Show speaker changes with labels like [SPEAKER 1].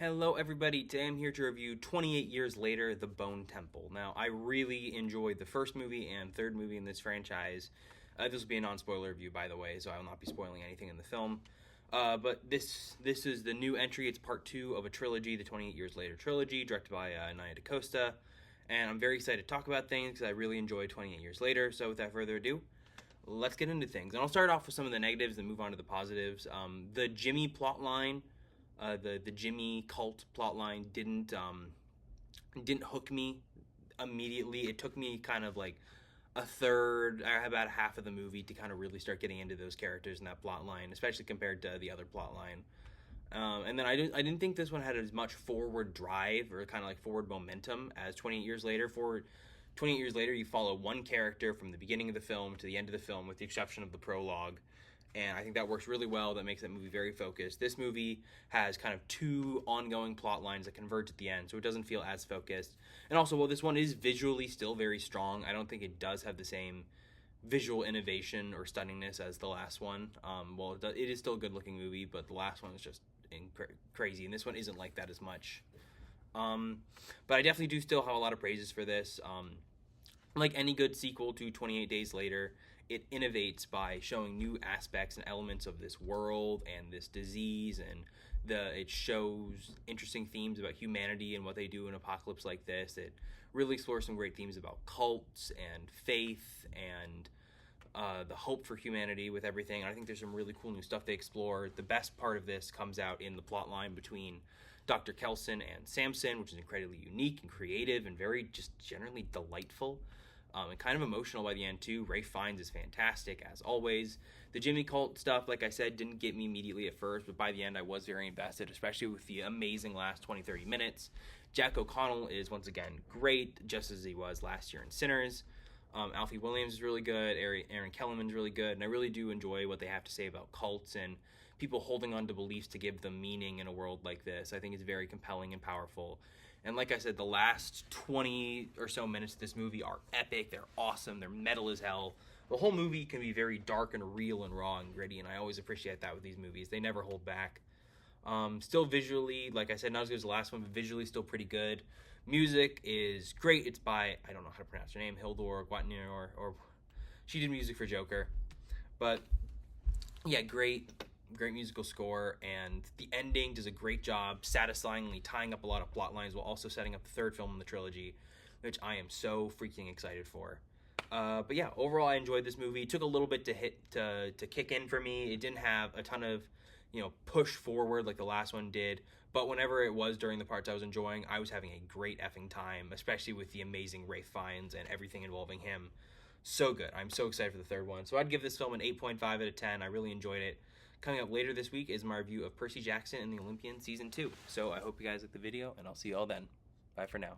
[SPEAKER 1] Hello everybody, today I'm here to review 28 Years Later, The Bone Temple. Now, I really enjoyed the first movie and third movie in this franchise. This will be a non-spoiler review, by the way, so I will not be spoiling anything in the film. But this is the new entry. It's part 2 of a trilogy, the 28 Years Later trilogy, directed by Nia DaCosta. And I'm very excited to talk about things because I really enjoyed 28 Years Later. So without further ado, let's get into things. And I'll start off with some of the negatives and move on to the positives. The Jimmy plotline, the Jimmy cult plotline didn't hook me immediately. It took me kind of like a third, about half of the movie to kind of really start getting into those characters in that plot line, especially compared to the other plot line. And then I didn't think this one had as much forward drive or kind of like forward momentum as 28 Years Later. 28 Years Later, you follow one character from the beginning of the film to the end of the film, with the exception of the prologue. And I think that works really well. That makes that movie very focused. This movie has kind of two ongoing plot lines that converge at the end, so it doesn't feel as focused. And also, while this one is visually still very strong, I don't think it does have the same visual innovation or stunningness as the last one. It is still a good-looking movie, but the last one is just crazy, and this one isn't like that as much. But I definitely do still have a lot of praises for this. Like any good sequel to 28 Days Later, it innovates by showing new aspects and elements of this world and this disease, and it shows interesting themes about humanity and what they do in an apocalypse like this. It really explores some great themes about cults and faith and the hope for humanity with everything. And I think there's some really cool new stuff they explore. The best part of this comes out in the plot line between Dr. Kelson and Samson, which is incredibly unique and creative and very just generally delightful. And kind of emotional by the end too. Ralph Fiennes is fantastic as always. The Jimmy cult stuff, like I said, didn't get me immediately at first, but by the end I was very invested, especially with the amazing last 20-30 minutes. Jack O'Connell is once again great, just as he was last year in Sinners. Alfie Williams is really good. Aaron Kellerman's really good, and I really do enjoy what they have to say about cults and people holding on to beliefs to give them meaning in a world like this. I think it's very compelling and powerful. And like I said, the last 20 or so minutes of this movie are epic. They're awesome. They're metal as hell. The whole movie can be very dark and real and raw and gritty, and I always appreciate that with these movies. They never hold back. Still visually, like I said, not as good as the last one, but visually still pretty good. Music is great. It's by, I don't know how to pronounce her name, Hildur Guatnir, or she did music for Joker. But yeah, great musical score, and the ending does a great job satisfyingly tying up a lot of plot lines while also setting up the third film in the trilogy, which I am so freaking excited for. But yeah, overall I enjoyed this movie. It took a little bit to kick in for me. It didn't have a ton of push forward like the last one did, but whenever it was during the parts I was enjoying, I was having a great effing time, especially with the amazing Ralph Fiennes and everything involving him. So good. I'm so excited for the third one. So I'd give this film an 8.5 out of 10. I really enjoyed it. Coming up later this week is my review of Percy Jackson and the Olympians Season 2. So I hope you guys like the video, and I'll see you all then. Bye for now.